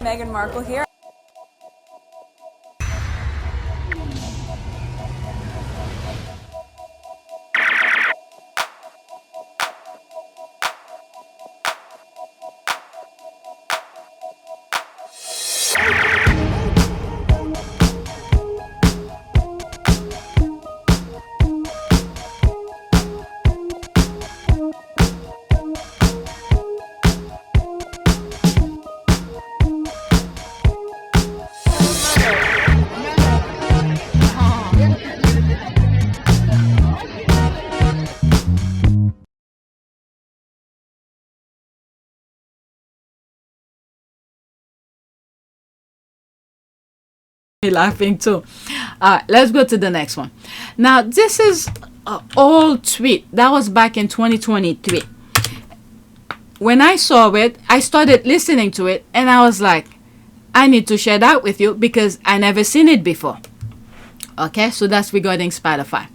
Meghan Markle here. Laughing too. Let's go to the next one. Now, this is an old tweet that was back in 2023. When I saw it, I started listening to it, and I was like, I need to share that with you because I never seen it before. Okay, so that's regarding Spotify.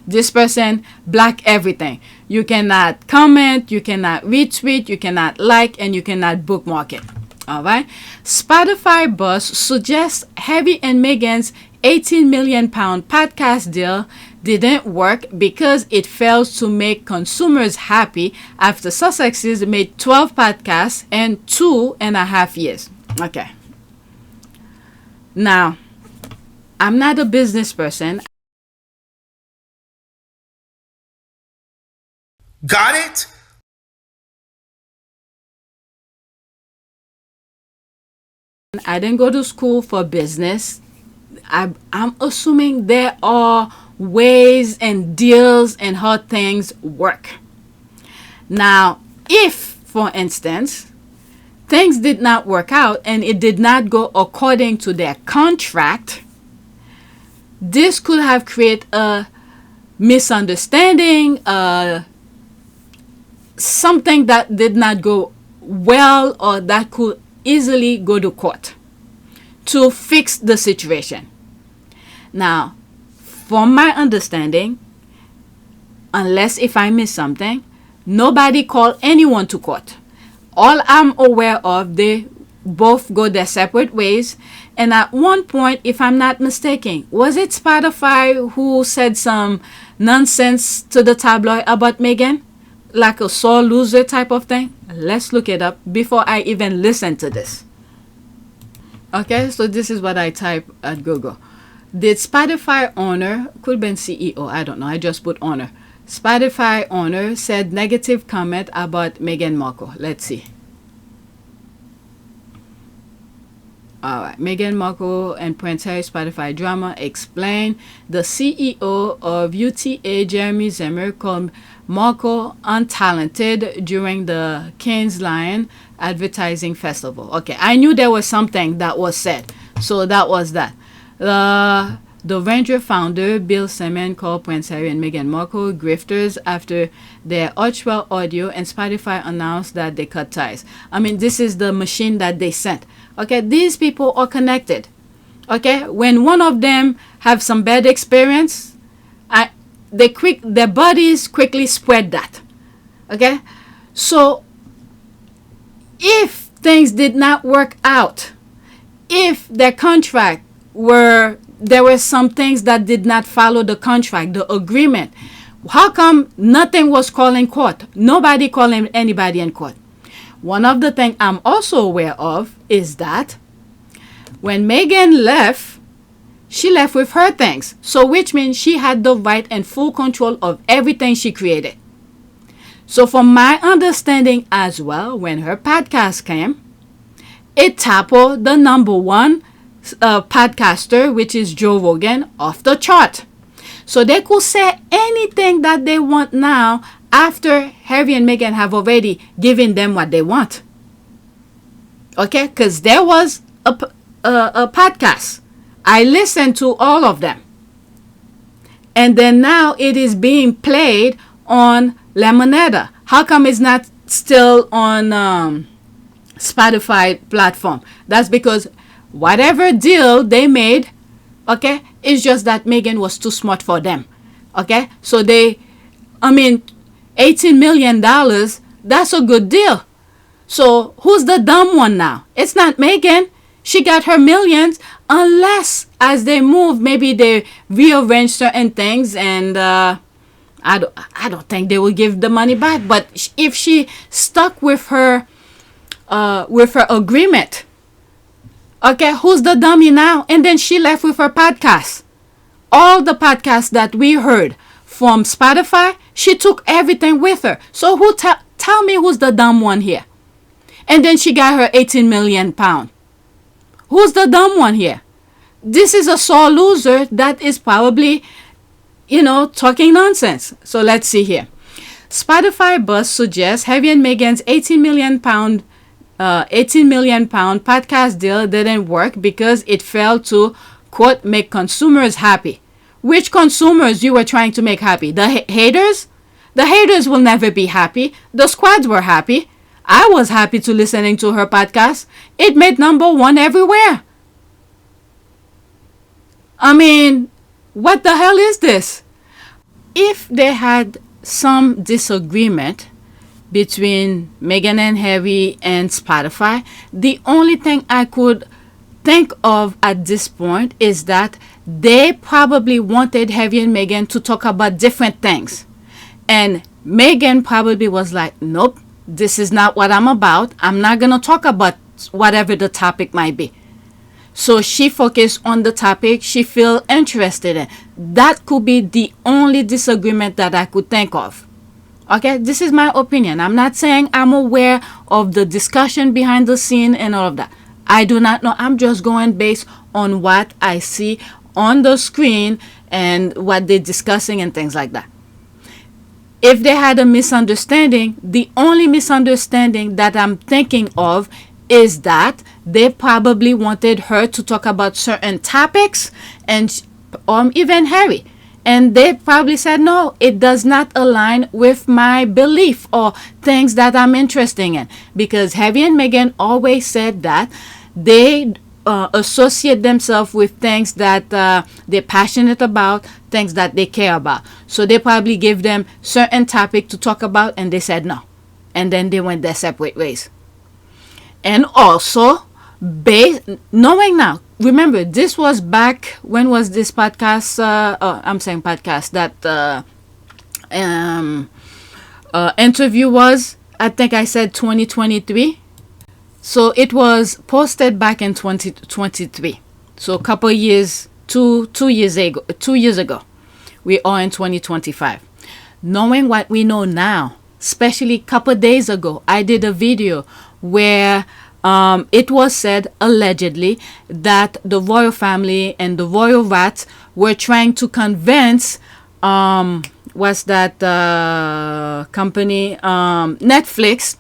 This person block everything. You cannot comment, you cannot retweet, you cannot like, and you cannot bookmark it. All right. Spotify boss suggests Harry and Meghan's 18 million pound podcast deal didn't work because it fails to make consumers happy after Sussexes made 12 podcasts in 2.5 years. Okay. Now, I'm not a business person. Got it? I didn't go to school for business. I'm assuming there are ways and deals and how things work. Now, if, for instance, things did not work out and it did not go according to their contract, this could have created a misunderstanding, something that did not go well, or that could easily go to court to fix the situation. Now, from my understanding, unless if I miss something, nobody called anyone to court. All I'm aware of, they both go their separate ways. And at one point, if I'm not mistaken, was it Spotify who said some nonsense to the tabloid about Meghan? Like a sore loser type of thing? Let's look it up before I even listen to this. Okay, so this is what I type at Google. Did Spotify owner, could have been CEO, I don't know, I just put owner. Spotify owner said negative comment about Meghan Markle. Let's see. Alright, Meghan Markle and Prince Harry Spotify drama explain. The CEO of UTA, Jeremy Zimmer, called Markle untalented during the Cannes Lion advertising festival. Okay, I knew there was something that was said, so that was that. The venture founder, Bill Simmons, called Prince Harry and Meghan Markle grifters after their Archewell audio, and Spotify announced that they cut ties. I mean, this is the machine that they sent. Okay, these people are connected. Okay, when one of them have some bad experience, their bodies quickly spread that. Okay, so if things did not work out, if their contract there were some things that did not follow the contract, the agreement, how come nothing was called in court? Nobody calling anybody in court. One of the things I'm also aware of is that when Meghan left, she left with her things. So which means she had the right and full control of everything she created. So from my understanding as well, when her podcast came, it toppled the number one podcaster, which is Joe Rogan, off the chart. So they could say anything that they want now after Harry and Meghan have already given them what they want. Okay, because there was a podcast. I listened to all of them. And then now it is being played on Lemonada. How come it's not still on Spotify platform? That's because whatever deal they made, okay, it's just that Meghan was too smart for them. Okay, so $18 million, that's a good deal. So who's the dumb one now? It's not Meghan. She got her millions, unless as they move, maybe they rearrange certain things, and I don't think they will give the money back. But if she stuck with her agreement, okay, who's the dummy now? And then she left with her podcast. All the podcasts that we heard from Spotify, she took everything with her. So tell me who's the dumb one here? And then she got her 18 million pound. Who's the dumb one here? This is a sore loser that is probably, talking nonsense. So let's see here. Spotify buzz suggests Harry and Meghan's 18 million pound podcast deal didn't work because it failed to, quote, make consumers happy. Which consumers you were trying to make happy? The haters? The haters will never be happy. The squads were happy. I was happy to listening to her podcast. It made #1 everywhere. I mean, what the hell is this? If they had some disagreement between Meghan and Harry and Spotify, the only thing I could think of at this point is that they probably wanted Harry and Meghan to talk about different things. And Meghan probably was like, nope, this is not what I'm about. I'm not going to talk about whatever the topic might be. So she focused on the topic she feel interested in. That could be the only disagreement that I could think of. Okay, this is my opinion. I'm not saying I'm aware of the discussion behind the scene and all of that. I do not know. I'm just going based on what I see on the screen and what they're discussing and things like that. If they had a misunderstanding, the only misunderstanding that I'm thinking of is that they probably wanted her to talk about certain topics, and even Harry. And they probably said, no, it does not align with my belief or things that I'm interested in. Because Harry and Meghan always said that they associate themselves with things that they're passionate about, things that they care about. So they probably gave them certain topic to talk about, and they said no. And then they went their separate ways. And also, knowing now, remember, this was back, when was this podcast? I'm saying podcast, that interview was, I think I said 2023. So it was posted back in 2023. So a couple years, two years ago. We are in 2025. Knowing what we know now, especially a couple days ago, I did a video where it was said allegedly that the royal family and the royal rats were trying to convince what's that company, Netflix,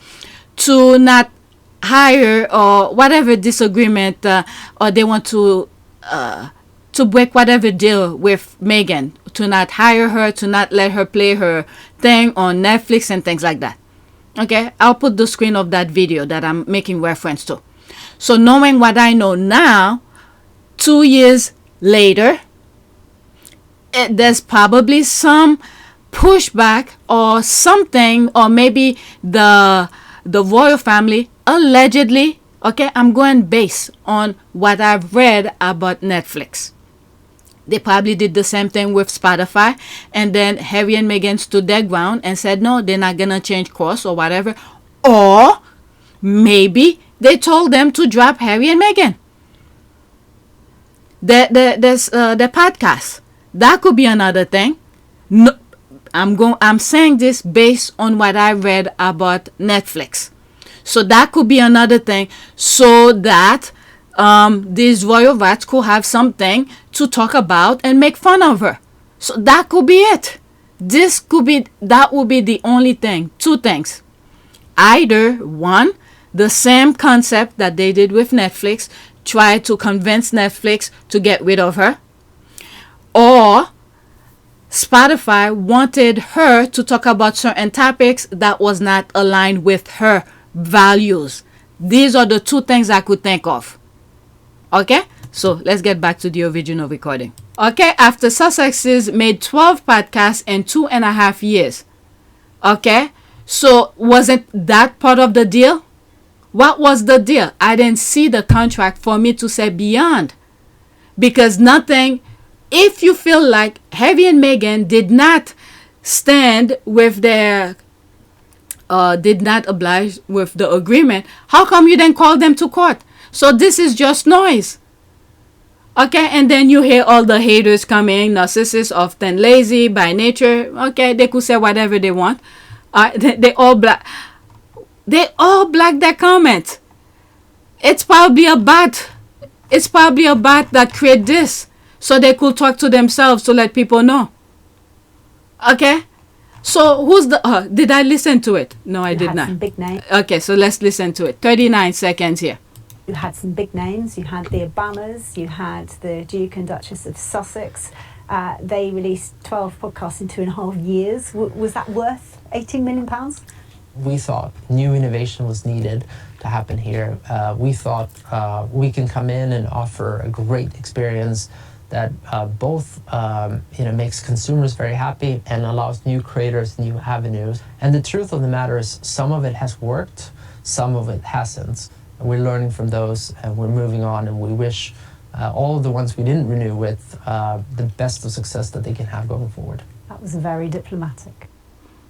to not hire, or whatever disagreement, or they want to break whatever deal with Meghan, to not hire her, to not let her play her thing on Netflix and things like that. Okay, I'll put the screen of that video that I'm making reference to. So knowing what I know now, 2 years later, there's probably some pushback or something, or maybe the royal family allegedly, okay, I'm going based on what I've read about Netflix. They probably did the same thing with Spotify, and then Harry and Meghan stood their ground and said no, they're not gonna change course or whatever. Or maybe they told them to drop Harry and Meghan. The podcast. That could be another thing. No, I'm saying this based on what I read about Netflix. So that could be another thing, so that these royal rats could have something to talk about and make fun of her. So that could be it. That would be the only thing. Two things. Either one, the same concept that they did with Netflix, try to convince Netflix to get rid of her, or Spotify wanted her to talk about certain topics that was not aligned with her values. These are the two things I could think of. Okay, so let's get back to the original recording. Okay, after Sussex's made 12 podcasts in 2.5 years. Okay, so wasn't that part of the deal? What was the deal? I didn't see the contract for me to say beyond. Because nothing, if you feel like Harry and Meghan did not stand with their, did not oblige with the agreement, how come you didn't call them to court? So this is just noise. Okay, and then you hear all the haters coming, narcissists, often lazy by nature. Okay, they could say whatever they want. They all black. They all black their comment. It's probably a bot. It's probably a bot that create this, so they could talk to themselves to let people know. Okay, so who's the? Did I listen to it? No, I did not. Some big names. Okay, so let's listen to it. 39 seconds here. You had some big names. You had the Obamas. You had the Duke and Duchess of Sussex. They released 12 podcasts in 2.5 years. Was that worth £18 million? We thought new innovation was needed to happen here. We thought we can come in and offer a great experience that both makes consumers very happy and allows new creators new avenues. And the truth of the matter is some of it has worked, some of it hasn't. And we're learning from those and we're moving on, and we wish all of the ones we didn't renew with the best of success that they can have going forward. That was very diplomatic.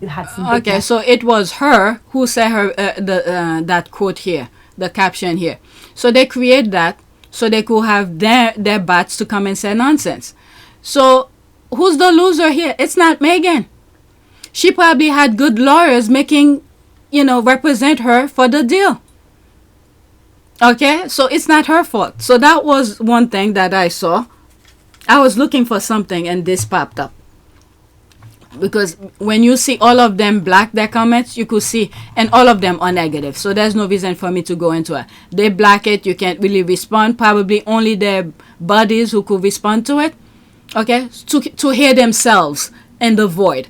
You had some big Okay, so it was her who said her that quote here, the caption here. So they create that so they could have their bots to come and say nonsense. So who's the loser here? It's not Meghan. She probably had good lawyers making, represent her for the deal. Okay, so it's not her fault. So that was one thing that I saw. I was looking for something and this popped up. Because when you see all of them black their comments, you could see, and all of them are negative. So there's no reason for me to go into it. They black it, you can't really respond. Probably only their buddies who could respond to it. Okay, to hear themselves in the void.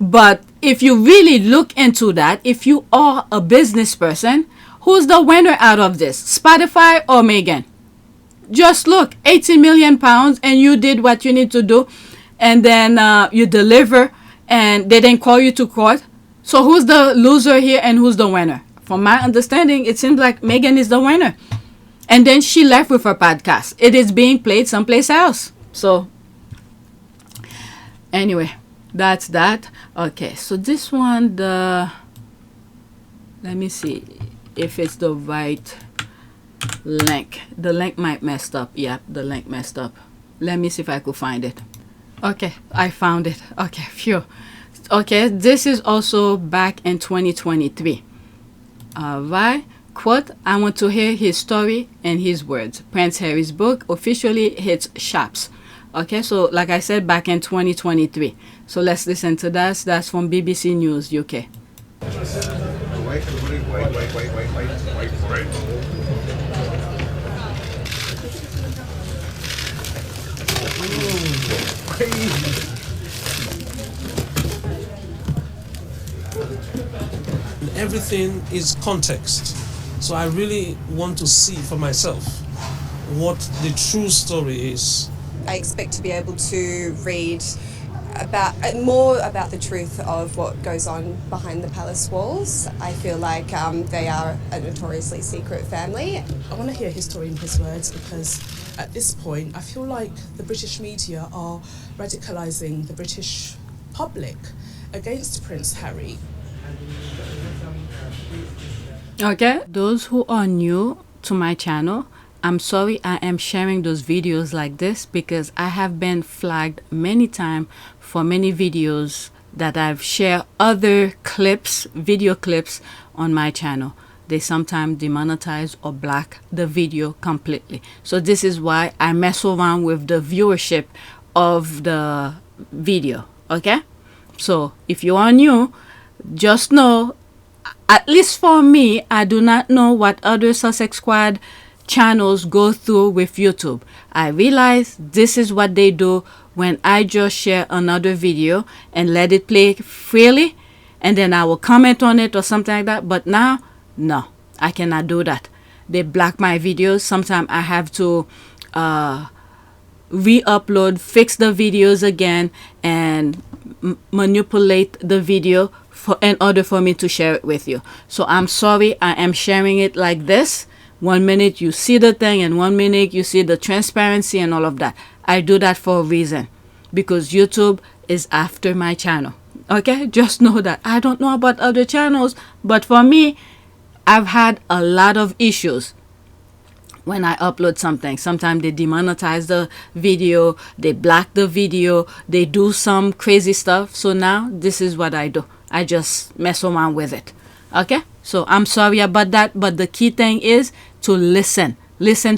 But if you really look into that, if you are a business person, who's the winner out of this? Spotify or Meghan? Just look, £18 million, and you did what you need to do, and then you deliver, and they didn't call you to court. So who's the loser here and who's the winner? From my understanding, it seems like Meghan is the winner. And then she left with her podcast. It is being played someplace else. So anyway, that's that. Okay, so this one, let me see if it's the right link. The link might messed up. Yep, the link messed up. Let me see if I could find it. Okay, I found it. Okay, phew. Okay, this is also back in 2023. Alright, quote, I want to hear his story and his words. Prince Harry's book officially hits shops. Okay, so like I said, back in 2023. So let's listen to that. That's from BBC News UK. Everything is context, so I really want to see for myself what the true story is. I expect to be able to read more about the truth of what goes on behind the palace walls. I feel like they are a notoriously secret family. I want to hear his story in his words, because at this point I feel like the British media are radicalising the British public against Prince Harry. Okay, those who are new to my channel, I'm sorry I am sharing those videos like this because I have been flagged many times for many videos that I've shared other clips, video clips on my channel. They sometimes demonetize or block the video completely. So this is why I mess around with the viewership of the video. Okay, so if you are new, just know, at least for me, I do not know what other Sussex Squad channels go through with YouTube. I realize this is what they do when I just share another video and let it play freely, and then I will comment on it or something like that. But now, no, I cannot do that. They block my videos. Sometimes I have to re-upload, fix the videos again, and manipulate the video in order for me to share it with you. So I'm sorry I am sharing it like this. 1 minute you see the thing and 1 minute you see the transparency and all of that. I do that for a reason, because YouTube is after my channel. Okay, just know that. I don't know about other channels, but for me, I've had a lot of issues when I upload something. Sometimes they demonetize the video, they block the video, they do some crazy stuff. So now this is what I do. I just mess around with it. Okay, so I'm sorry about that, but the key thing is to listen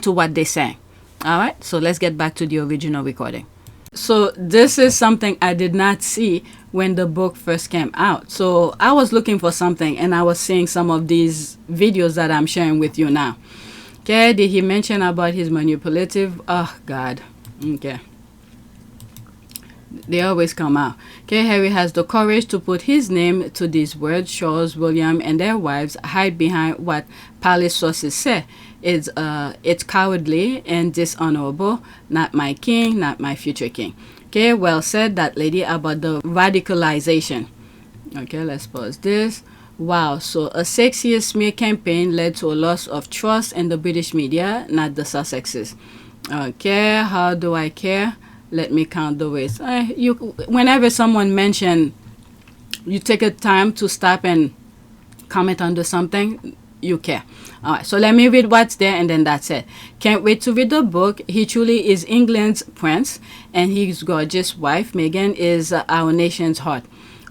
to what they're saying. All right, so let's get back to the original recording. So this is something I did not see when the book first came out. So I was looking for something and I was seeing some of these videos that I'm sharing with you now. Okay, did he mention about his manipulative? Oh God. Okay, they always come out. Okay, Harry has the courage to put his name to these words. Charles, William, and their wives hide behind what palace sources say. It's cowardly and dishonorable. Not my king, not my future king. Okay, well said, that lady, about the radicalization. Okay, let's pause this. Wow, so a 6-year smear campaign led to a loss of trust in the British media, not the Sussexes. Okay, how do I care? Let me count the ways. Whenever someone mention, you take a time to stop and comment under something, you care. All right, so let me read what's there and then that's it. Can't wait to read the book. He truly is England's prince and his gorgeous wife Meghan is our nation's heart.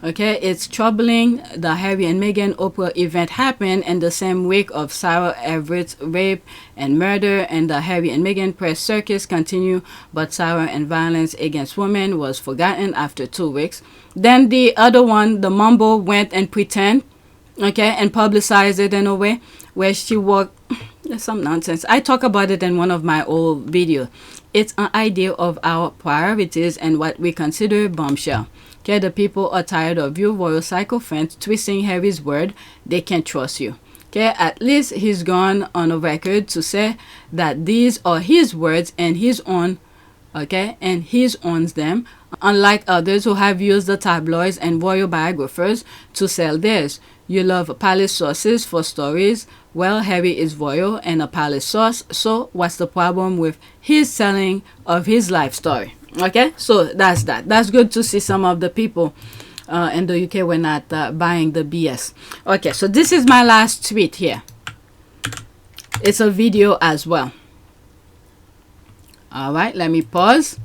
Okay, it's troubling. The Harry and Meghan Oprah event happened in the same week of Sarah Everett's rape and murder, and the Harry and Meghan press circus continue, but Sarah and violence against women was forgotten after 2 weeks. Then the other one, the mumble, went and pretend, okay, and publicized it in a way where she walked. Some nonsense. I talk about it in one of my old videos. It's an idea of our priorities and what we consider bombshell. Okay, the people are tired of you, royal sycophants, twisting Harry's word. They can't trust you. Okay, at least he's gone on a record to say that these are his words and his own. Okay, and he owns them, unlike others who have used the tabloids and royal biographers to sell theirs. You love palace sources for stories. Well, Harry is royal and a palace source, so what's the problem with his selling of his life story? Okay, so that's that. That's good to see some of the people in the UK were not buying the BS. Okay, so this is my last tweet here. It's a video as well. All right, let me pause.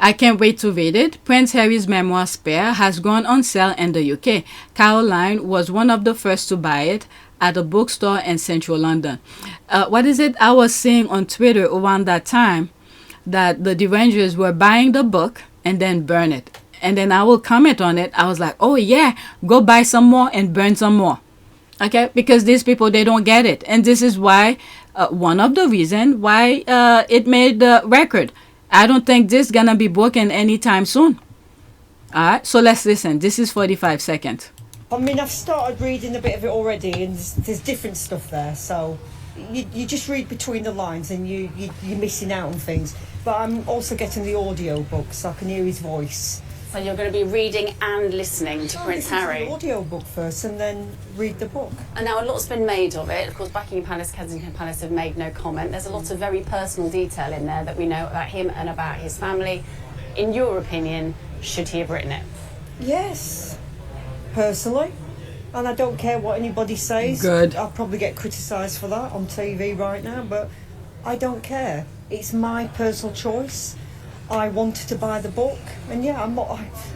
I can't wait to read it. Prince Harry's memoir Spare has gone on sale in the UK. Caroline was one of the first to buy it at a bookstore in central London. What is it I was seeing on Twitter around that time? That the derangers were buying the book and then burn it. And then I will comment on it. I was like, oh yeah, go buy some more and burn some more. Okay, because these people, they don't get it. And this is why, one of the reasons why it made the record. I don't think this is gonna be broken anytime soon. All right, so let's listen. This is 45 seconds. I mean, I've started reading a bit of it already, and there's different stuff there. So you just read between the lines, and you're missing out on things. But I'm also getting the audio book, so I can hear his voice. So you're going to be reading and listening to Prince Harry. The audio book first, and then read the book. And now a lot's been made of it. Of course, Buckingham Palace, Kensington Palace have made no comment. There's a lot of very personal detail in there that we know about him and about his family. In your opinion, should he have written it? Yes, personally. And I don't care what anybody says. Good. I'll probably get criticised for that on TV right now, but I don't care. It's my personal choice. I wanted to buy the book, and yeah,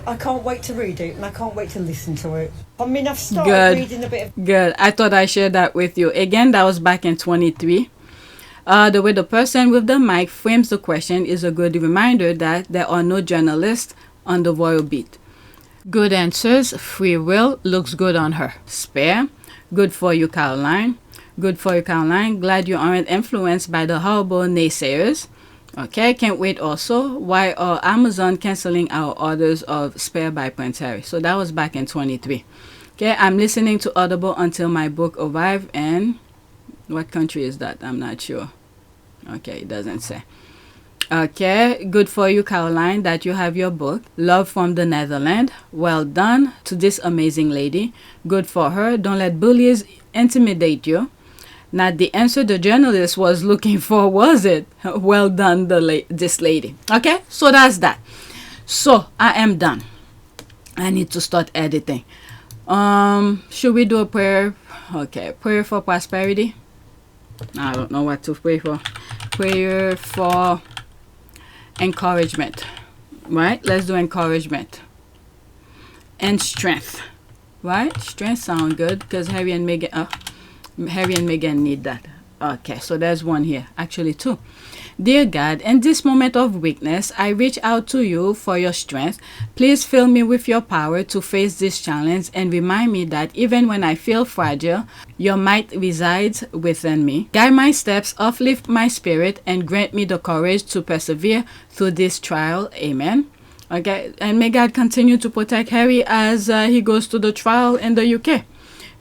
I can't wait to read it, and I can't wait to listen to it. I mean, I've started reading a bit of... Good. I thought I shared that with you. Again, that was back in 23. The way the person with the mic frames the question is a good reminder that there are no journalists on the royal beat. Good answers. Free will looks good on her. Spare. Good for you, Caroline. Good for you, Caroline. Glad you aren't influenced by the horrible naysayers. Okay, can't wait also. Why are Amazon canceling our orders of Spare by Prince Harry? So that was back in 23. Okay, I'm listening to Audible until my book arrives in... What country is that? I'm not sure. Okay, it doesn't say. Okay, good for you, Caroline, that you have your book. Love from the Netherlands. Well done to this amazing lady. Good for her. Don't let bullies intimidate you. Not the answer the journalist was looking for, was it? Well done, this lady. Okay, so that's that. So I am done. I need to start editing. Should we do a prayer? Okay, prayer for prosperity. I don't know what to pray for. Prayer for encouragement. Right? Let's do encouragement. And strength. Right? Strength sound good because Harry and Meghan need that. Okay, so there's one here. Actually, two. Dear God, in this moment of weakness, I reach out to you for your strength. Please fill me with your power to face this challenge and remind me that even when I feel fragile, your might resides within me. Guide my steps, uplift my spirit, and grant me the courage to persevere through this trial. Amen. Okay, and may God continue to protect Harry as he goes to the trial in the UK.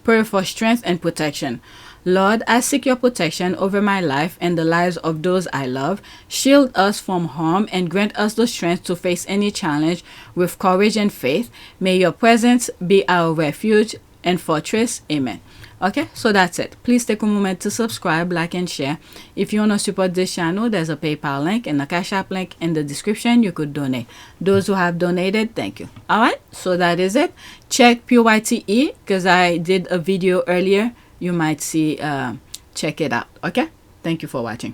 Prayer for strength and protection. Lord, I seek your protection over my life and the lives of those I love. Shield us from harm and grant us the strength to face any challenge with courage and faith. May your presence be our refuge and fortress. Amen. Okay, so that's it. Please take a moment to subscribe, like, and share. If you want to support this channel, there's a PayPal link and a Cash App link in the description. You could donate. Those who have donated, thank you. All right, so that is it. Check PYTE because I did a video earlier. You might see, check it out. Okay, thank you for watching.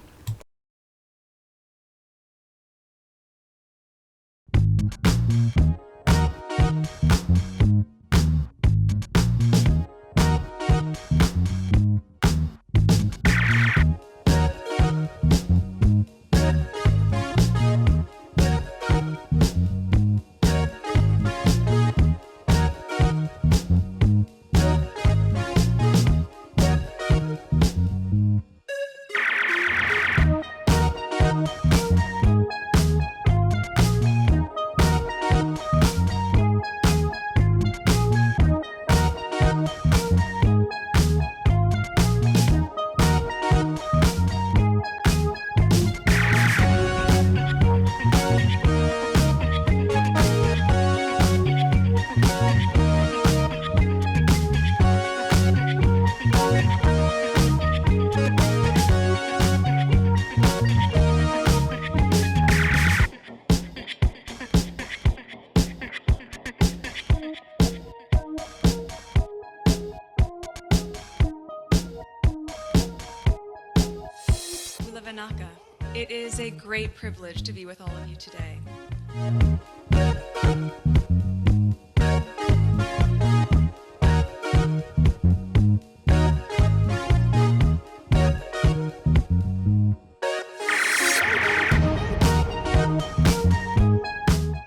It is a great privilege to be with all of you today.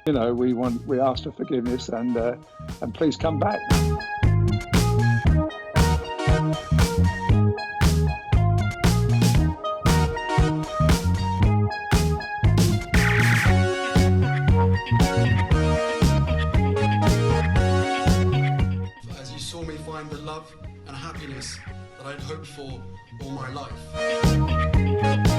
You know, we ask for forgiveness and please come back. As you saw me find the love and happiness that I'd hoped for all my life.